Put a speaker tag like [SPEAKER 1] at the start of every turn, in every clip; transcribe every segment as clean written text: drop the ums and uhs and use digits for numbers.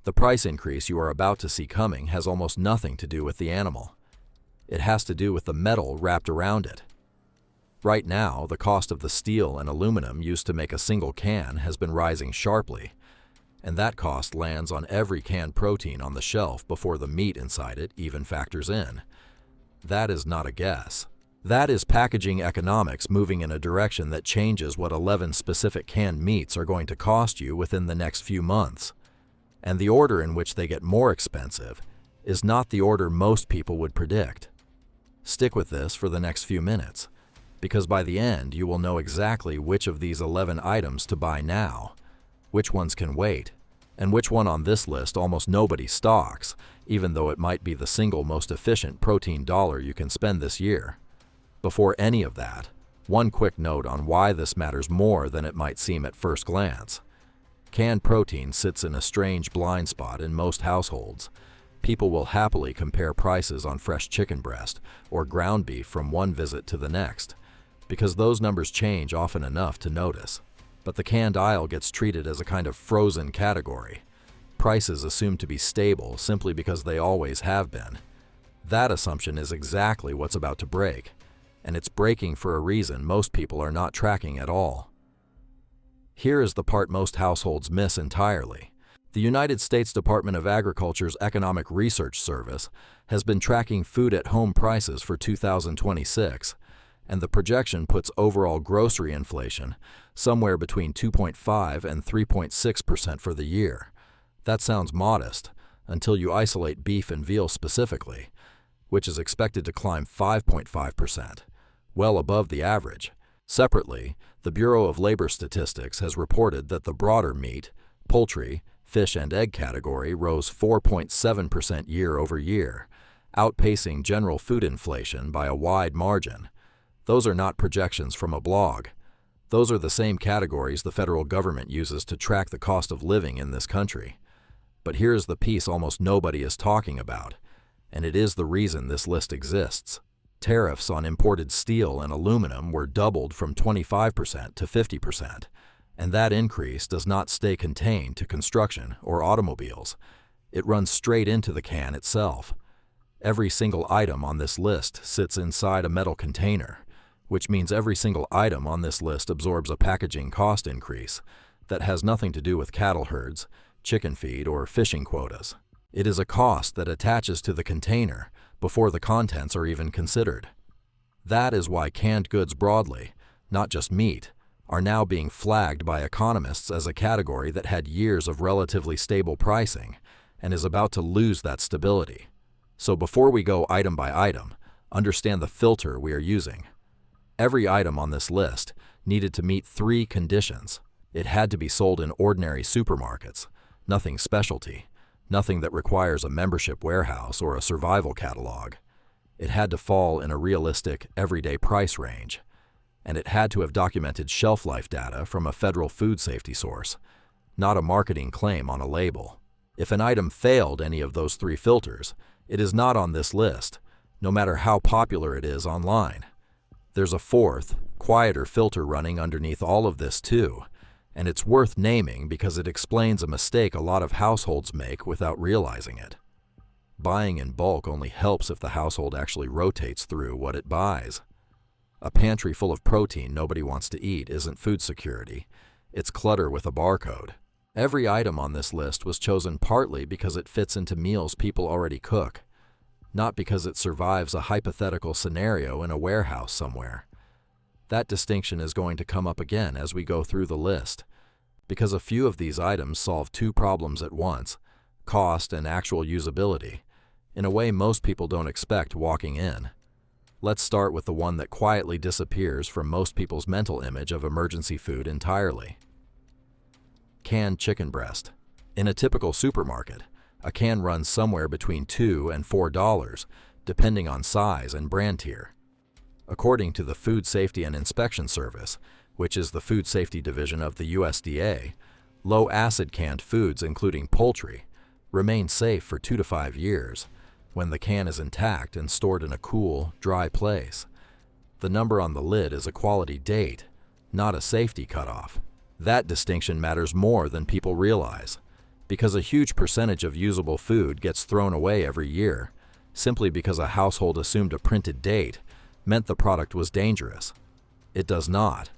[SPEAKER 1] The price increase you are about to see coming has almost nothing to do with the animal. It has to do with the metal wrapped around it. Right now, the cost of the steel and aluminum used to make a single can has been rising sharply, and that cost lands on every canned protein on the shelf before the meat inside it even factors in. That is not a guess. That is packaging economics moving in a direction that changes what 11 specific canned meats are going to cost you within the next few months. And the order in which they get more expensive is not the order most people would predict. Stick with this for the next few minutes, because by the end you will know exactly which of these 11 items to buy now, which ones can wait, and which one on this list almost nobody stocks, even though it might be the single most efficient protein dollar you can spend this year. Before any of that, one quick note on why this matters more than it might seem at first glance. Canned protein sits in a strange blind spot in most households. People will happily compare prices on fresh chicken breast or ground beef from one visit to the next, because those numbers change often enough to notice. But the canned aisle gets treated as a kind of frozen category. Prices assumed to be stable simply because they always have been. That assumption is exactly what's about to break, and it's breaking for a reason most people are not tracking at all. Here is the part most households miss entirely. The United States Department of Agriculture's Economic Research Service has been tracking food-at-home prices for 2026, and the projection puts overall grocery inflation somewhere between 2.5 and 3.6% for the year. That sounds modest until you isolate beef and veal specifically, which is expected to climb 5.5%, well above the average. Separately, the Bureau of Labor Statistics has reported that the broader meat, poultry, fish and egg category rose 4.7% year over year, outpacing general food inflation by a wide margin. Those are not projections from a blog. Those are the same categories the federal government uses to track the cost of living in this country. But here's the piece almost nobody is talking about, and it is the reason this list exists. Tariffs on imported steel and aluminum were doubled from 25% to 50%, and that increase does not stay contained to construction or automobiles. It runs straight into the can itself. Every single item on this list sits inside a metal container, which means every single item on this list absorbs a packaging cost increase that has nothing to do with cattle herds, chicken feed, or fishing quotas. It is a cost that attaches to the container before the contents are even considered. That is why canned goods broadly, not just meat, are now being flagged by economists as a category that had years of relatively stable pricing and is about to lose that stability. So before we go item by item, understand the filter we are using. Every item on this list needed to meet 3 conditions. It had to be sold in ordinary supermarkets, nothing specialty, nothing that requires a membership warehouse or a survival catalog. It had to fall in a realistic, everyday price range, and it had to have documented shelf life data from a federal food safety source, not a marketing claim on a label. If an item failed any of those 3 filters, it is not on this list, no matter how popular it is online. There's a 4th, quieter filter running underneath all of this too, and it's worth naming because it explains a mistake a lot of households make without realizing it. Buying in bulk only helps if the household actually rotates through what it buys. A pantry full of protein nobody wants to eat isn't food security, it's clutter with a barcode. Every item on this list was chosen partly because it fits into meals people already cook, not because it survives a hypothetical scenario in a warehouse somewhere. That distinction is going to come up again as we go through the list, because a few of these items solve 2 problems at once, cost and actual usability, in a way most people don't expect walking in. Let's start with the one that quietly disappears from most people's mental image of emergency food entirely. Canned chicken breast. In a typical supermarket, a can runs somewhere between $2 and $4, depending on size and brand tier. According to the Food Safety and Inspection Service, which is the food safety division of the USDA, low-acid canned foods, including poultry, remain safe for 2 to 5 years when the can is intact and stored in a cool, dry place. The number on the lid is a quality date, not a safety cutoff. That distinction matters more than people realize. because a huge percentage of usable food gets thrown away every year, simply because a household assumed a printed date meant the product was dangerous. It does not.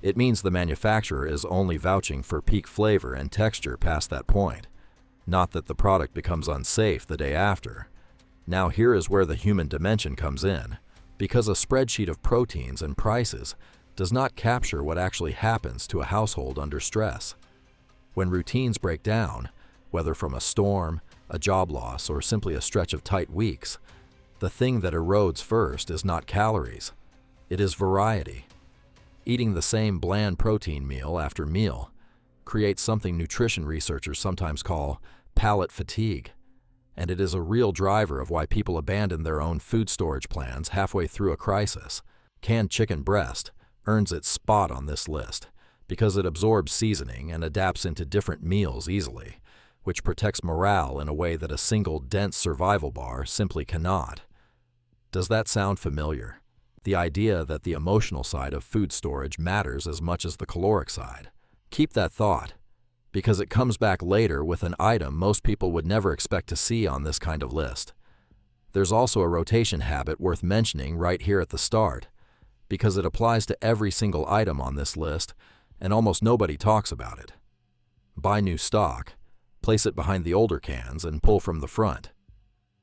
[SPEAKER 1] It means the manufacturer is only vouching for peak flavor and texture past that point, not that the product becomes unsafe the day after. Now here is where the human dimension comes in, because a spreadsheet of proteins and prices does not capture what actually happens to a household under stress. When routines break down, whether from a storm, a job loss, or simply a stretch of tight weeks, the thing that erodes first is not calories, it is variety. Eating the same bland protein meal after meal creates something nutrition researchers sometimes call palate fatigue, and it is a real driver of why people abandon their own food storage plans halfway through a crisis. Canned chicken breast earns its spot on this list because it absorbs seasoning and adapts into different meals easily, which protects morale in a way that a single dense survival bar simply cannot. Does that sound familiar? The idea that the emotional side of food storage matters as much as the caloric side. Keep that thought, because it comes back later with an item most people would never expect to see on this kind of list. There's also a rotation habit worth mentioning right here at the start, because it applies to every single item on this list, and almost nobody talks about it. Buy new stock, place it behind the older cans, and pull from the front.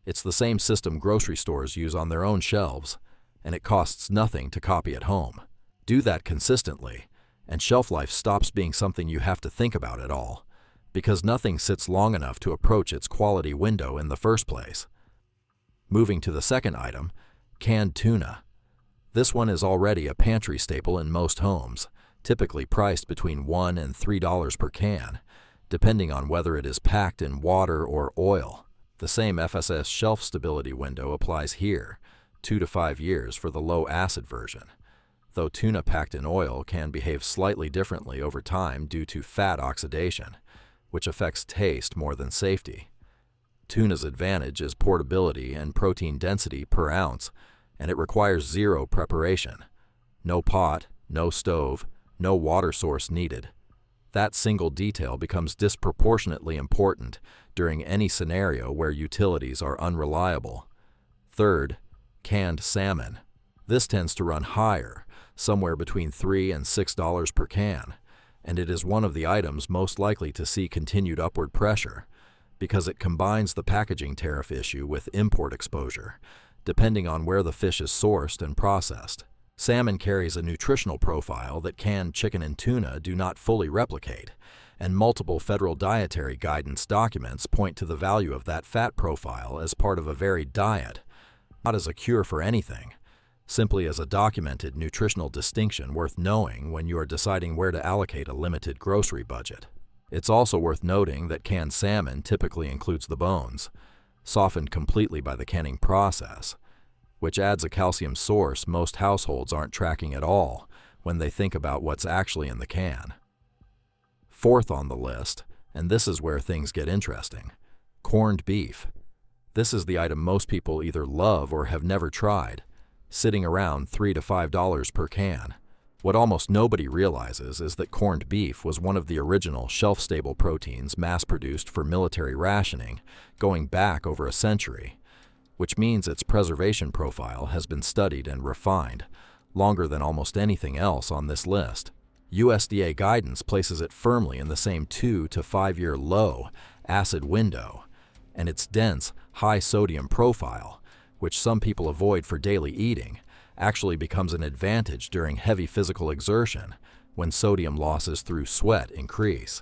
[SPEAKER 1] It's the same system grocery stores use on their own shelves, and it costs nothing to copy at home. Do that consistently, and shelf life stops being something you have to think about at all, because nothing sits long enough to approach its quality window in the first place. Moving to the second item, canned tuna. This one is already a pantry staple in most homes, typically priced between $1 and $3 per can, depending on whether it is packed in water or oil. The same FSS shelf stability window applies here, 2 to 5 years for the low-acid version, though tuna packed in oil can behave slightly differently over time due to fat oxidation, which affects taste more than safety. Tuna's advantage is portability and protein density per ounce, and it requires zero preparation. No pot, no stove, no water source needed. That single detail becomes disproportionately important during any scenario where utilities are unreliable. Third, canned salmon. This tends to run higher, somewhere between $3 and $6 per can, and it is one of the items most likely to see continued upward pressure, because it combines the packaging tariff issue with import exposure, depending on where the fish is sourced and processed. Salmon carries a nutritional profile that canned chicken and tuna do not fully replicate, and multiple federal dietary guidance documents point to the value of that fat profile as part of a varied diet, not as a cure for anything, simply as a documented nutritional distinction worth knowing when you are deciding where to allocate a limited grocery budget. It's also worth noting that canned salmon typically includes the bones, softened completely by the canning process, which adds a calcium source most households aren't tracking at all when they think about what's actually in the can. Fourth on the list, and this is where things get interesting, corned beef. This is the item most people either love or have never tried, sitting around $3 to $5 per can. What almost nobody realizes is that corned beef was one of the original shelf-stable proteins mass-produced for military rationing going back over a century, which means its preservation profile has been studied and refined longer than almost anything else on this list. USDA guidance places it firmly in the same 2 to 5 year low acid window, and its dense, high-sodium profile, which some people avoid for daily eating, actually becomes an advantage during heavy physical exertion when sodium losses through sweat increase.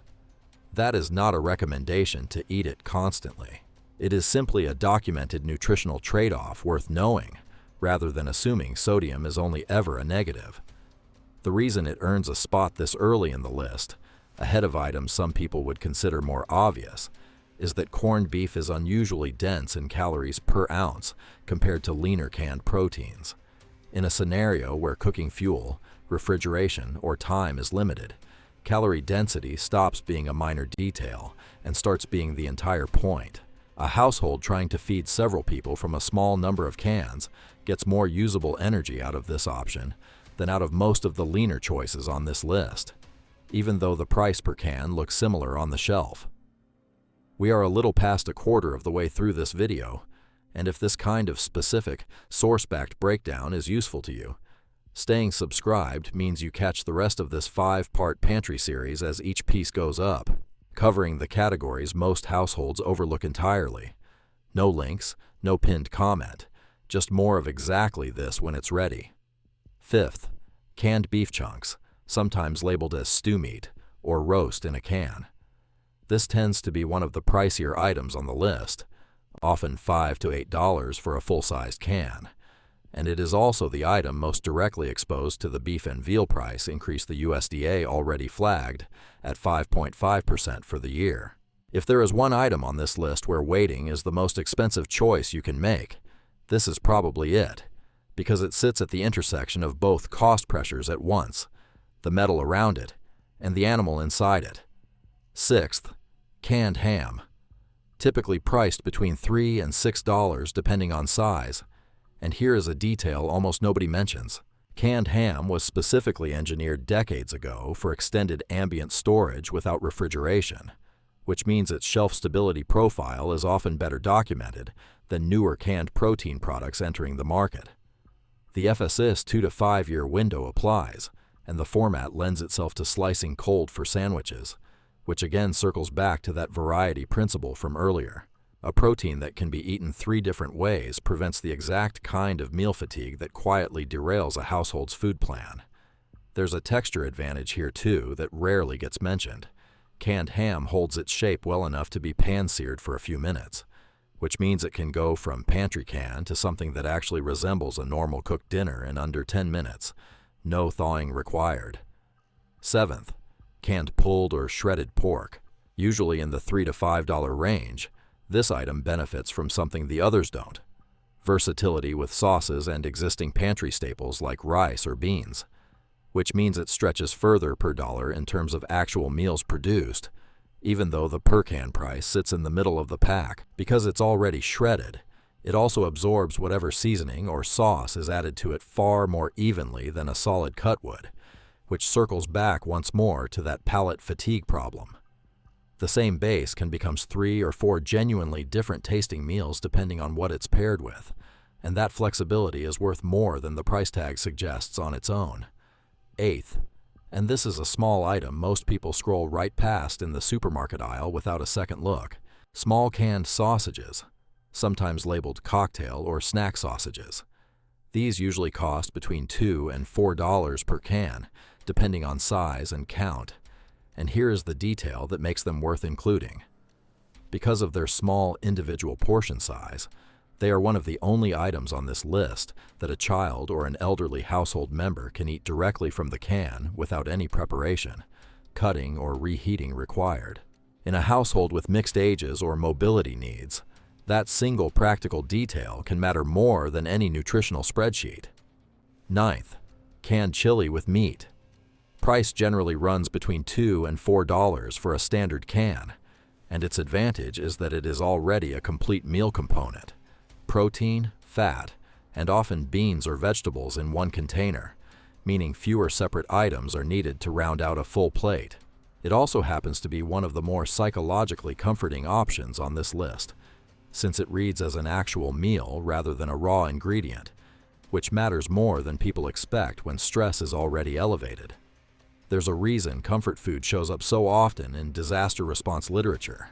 [SPEAKER 1] That is not a recommendation to eat it constantly. It is simply a documented nutritional trade-off worth knowing, rather than assuming sodium is only ever a negative. The reason it earns a spot this early in the list, ahead of items some people would consider more obvious, is that corned beef is unusually dense in calories per ounce compared to leaner canned proteins. In a scenario where cooking fuel, refrigeration, or time is limited, calorie density stops being a minor detail and starts being the entire point. A household trying to feed several people from a small number of cans gets more usable energy out of this option than out of most of the leaner choices on this list, even though the price per can looks similar on the shelf. We are a little past a quarter of the way through this video, and if this kind of specific, source-backed breakdown is useful to you, staying subscribed means you catch the rest of this 5-part Pantry series as each piece goes up, covering the categories most households overlook entirely. No links, no pinned comment, just more of exactly this when it's ready. Fifth, canned beef chunks, sometimes labeled as stew meat or roast in a can. This tends to be one of the pricier items on the list, often $5 to $8 for a full-sized can, and it is also the item most directly exposed to the beef and veal price increase the USDA already flagged at 5.5% for the year. If there is one item on this list where waiting is the most expensive choice you can make, this is probably it, because it sits at the intersection of both cost pressures at once, the metal around it, and the animal inside it. Sixth, canned ham, typically priced between $3 and $6 depending on size, and here is a detail almost nobody mentions. Canned ham was specifically engineered decades ago for extended ambient storage without refrigeration, which means its shelf stability profile is often better documented than newer canned protein products entering the market. The FSS 2 to 5 year window applies, and the format lends itself to slicing cold for sandwiches, which again circles back to that variety principle from earlier. A protein that can be eaten 3 different ways prevents the exact kind of meal fatigue that quietly derails a household's food plan. There's a texture advantage here too that rarely gets mentioned. Canned ham holds its shape well enough to be pan-seared for a few minutes, which means it can go from pantry can to something that actually resembles a normal cooked dinner in under 10 minutes. No thawing required. Seventh, canned pulled or shredded pork, usually in the $3 to $5 range. This item benefits from something the others don't: versatility with sauces and existing pantry staples like rice or beans, which means it stretches further per dollar in terms of actual meals produced, even though the per can price sits in the middle of the pack. Because it's already shredded, it also absorbs whatever seasoning or sauce is added to it far more evenly than a solid cut would, which circles back once more to that palate fatigue problem. The same base can become 3 or 4 genuinely different tasting meals depending on what it's paired with, and that flexibility is worth more than the price tag suggests on its own. Eighth, and this is a small item most people scroll right past in the supermarket aisle without a second look: small canned sausages, sometimes labeled cocktail or snack sausages. These usually cost between $2 and $4 per can, depending on size and count. And here is the detail that makes them worth including. Because of their small individual portion size, they are one of the only items on this list that a child or an elderly household member can eat directly from the can without any preparation, cutting, or reheating required. In a household with mixed ages or mobility needs, that single practical detail can matter more than any nutritional spreadsheet. Ninth, canned chili with meat. Price generally runs between $2 and $4 for a standard can, and its advantage is that it is already a complete meal component: protein, fat, and often beans or vegetables in one container, meaning fewer separate items are needed to round out a full plate. It also happens to be one of the more psychologically comforting options on this list, since it reads as an actual meal rather than a raw ingredient, which matters more than people expect when stress is already elevated. There's a reason comfort food shows up so often in disaster response literature,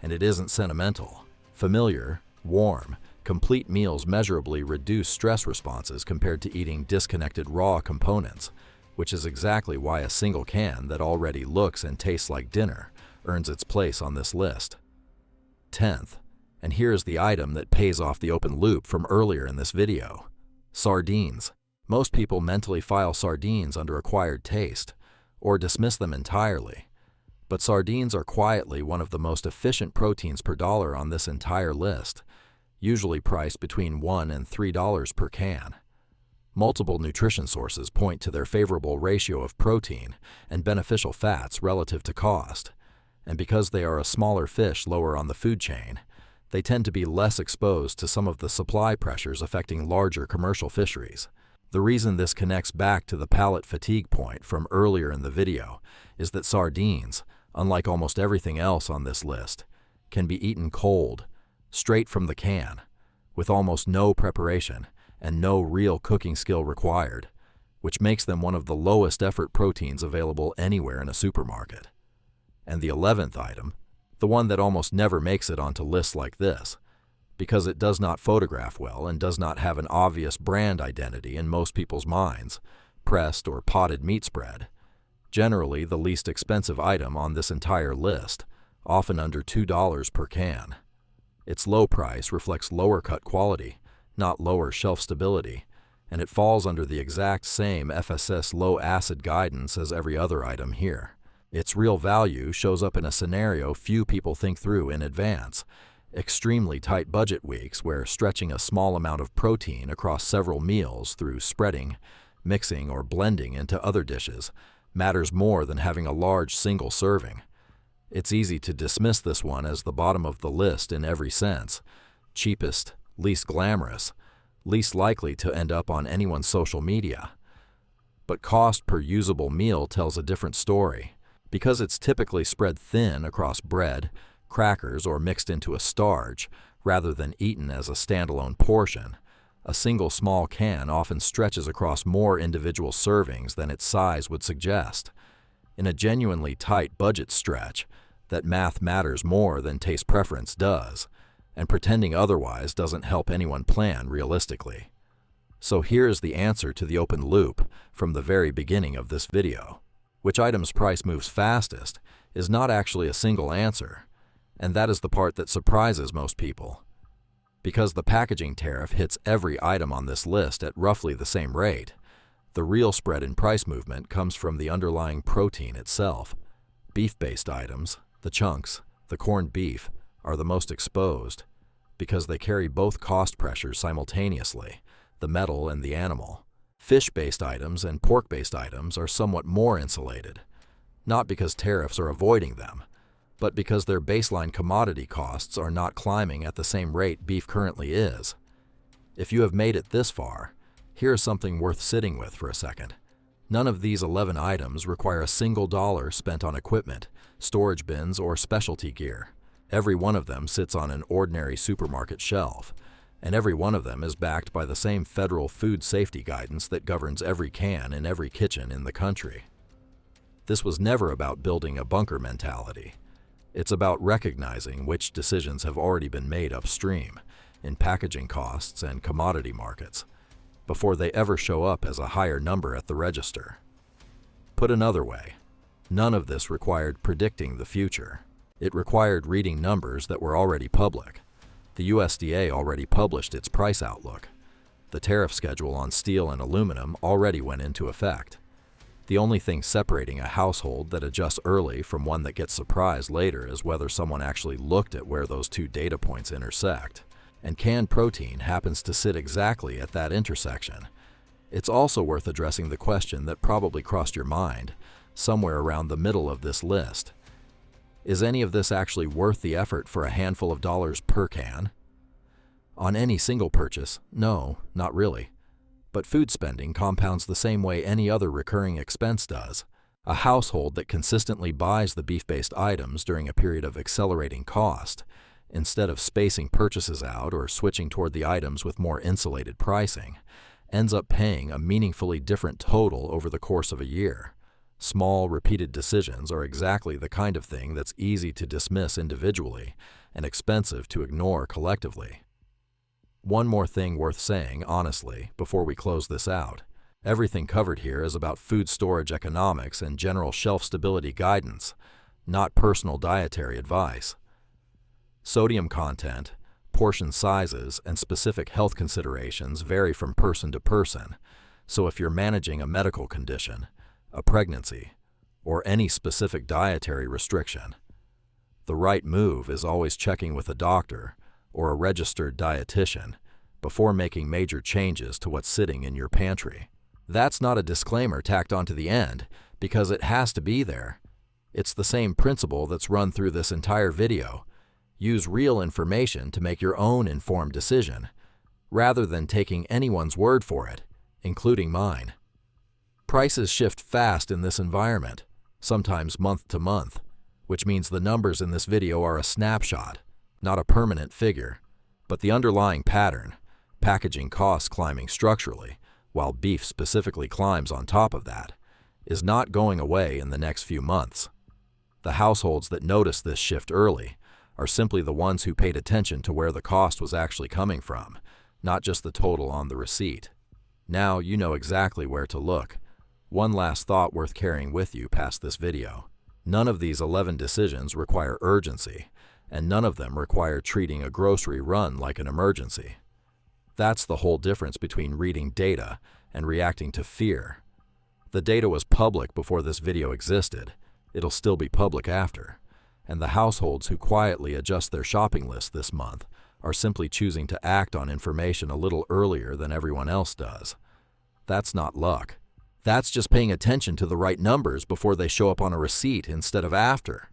[SPEAKER 1] and it isn't sentimental. Familiar, warm, complete meals measurably reduce stress responses compared to eating disconnected raw components, which is exactly why a single can that already looks and tastes like dinner earns its place on this list. 10th, and here's the item that pays off the open loop from earlier in this video: sardines. Most people mentally file sardines under acquired taste, or dismiss them entirely, but sardines are quietly one of the most efficient proteins per dollar on this entire list, usually priced between $1 and $3 per can. Multiple nutrition sources point to their favorable ratio of protein and beneficial fats relative to cost, and because they are a smaller fish lower on the food chain, they tend to be less exposed to some of the supply pressures affecting larger commercial fisheries. The reason this connects back to the palate fatigue point from earlier in the video is that sardines, unlike almost everything else on this list, can be eaten cold, straight from the can, with almost no preparation and no real cooking skill required, which makes them one of the lowest effort proteins available anywhere in a supermarket. And the 11th item, the one that almost never makes it onto lists like this, because it does not photograph well and does not have an obvious brand identity in most people's minds, pressed or potted meat spread, generally the least expensive item on this entire list, often under $2 per can. Its low price reflects lower cut quality, not lower shelf stability, and it falls under the exact same FSS low acid guidance as every other item here. Its real value shows up in a scenario few people think through in advance: extremely tight budget weeks where stretching a small amount of protein across several meals through spreading, mixing, or blending into other dishes matters more than having a large single serving. It's easy to dismiss this one as the bottom of the list in every sense: cheapest, least glamorous, least likely to end up on anyone's social media. But cost per usable meal tells a different story. Because it's typically spread thin across bread, crackers, or mixed into a starch, rather than eaten as a standalone portion, a single small can often stretches across more individual servings than its size would suggest. In a genuinely tight budget stretch, that math matters more than taste preference does, and pretending otherwise doesn't help anyone plan realistically. So here's the answer to the open loop from the very beginning of this video. Which item's price moves fastest is not actually a single answer, and that is the part that surprises most people. Because the packaging tariff hits every item on this list at roughly the same rate, the real spread in price movement comes from the underlying protein itself. Beef-based items, the chunks, the corned beef, are the most exposed because they carry both cost pressures simultaneously, the metal and the animal. Fish-based items and pork-based items are somewhat more insulated, not because tariffs are avoiding them, but because their baseline commodity costs are not climbing at the same rate beef currently is. If you have made it this far, here's something worth sitting with for a second. None of these 11 items require a single dollar spent on equipment, storage bins, or specialty gear. Every one of them sits on an ordinary supermarket shelf, and every one of them is backed by the same federal food safety guidance that governs every can in every kitchen in the country. This was never about building a bunker mentality. It's about recognizing which decisions have already been made upstream, in packaging costs and commodity markets, before they ever show up as a higher number at the register. Put another way, none of this required predicting the future. It required reading numbers that were already public. The USDA already published its price outlook. The tariff schedule on steel and aluminum already went into effect. The only thing separating a household that adjusts early from one that gets surprised later is whether someone actually looked at where those two data points intersect. And canned protein happens to sit exactly at that intersection. It's also worth addressing the question that probably crossed your mind, somewhere around the middle of this list. Is any of this actually worth the effort for a handful of dollars per can? On any single purchase, no, not really. But food spending compounds the same way any other recurring expense does. A household that consistently buys the beef-based items during a period of accelerating cost, instead of spacing purchases out or switching toward the items with more insulated pricing, ends up paying a meaningfully different total over the course of a year. Small, repeated decisions are exactly the kind of thing that's easy to dismiss individually and expensive to ignore collectively. One more thing worth saying, honestly, before we close this out. Everything covered here is about food storage economics and general shelf stability guidance, not personal dietary advice. Sodium content, portion sizes, and specific health considerations vary from person to person, so if you're managing a medical condition, a pregnancy, or any specific dietary restriction, the right move is always checking with a doctor or a registered dietitian before making major changes to what's sitting in your pantry. That's not a disclaimer tacked onto the end because it has to be there. It's the same principle that's run through this entire video. Use real information to make your own informed decision, rather than taking anyone's word for it, including mine. Prices shift fast in this environment, sometimes month to month, which means the numbers in this video are a snapshot, not a permanent figure. But the underlying pattern, packaging costs climbing structurally, while beef specifically climbs on top of that, is not going away in the next few months. The households that noticed this shift early are simply the ones who paid attention to where the cost was actually coming from, not just the total on the receipt. Now you know exactly where to look. One last thought worth carrying with you past this video. None of these 11 decisions require urgency, and none of them require treating a grocery run like an emergency. That's the whole difference between reading data and reacting to fear. The data was public before this video existed. It'll still be public after. And the households who quietly adjust their shopping list this month are simply choosing to act on information a little earlier than everyone else does. That's not luck. That's just paying attention to the right numbers before they show up on a receipt instead of after.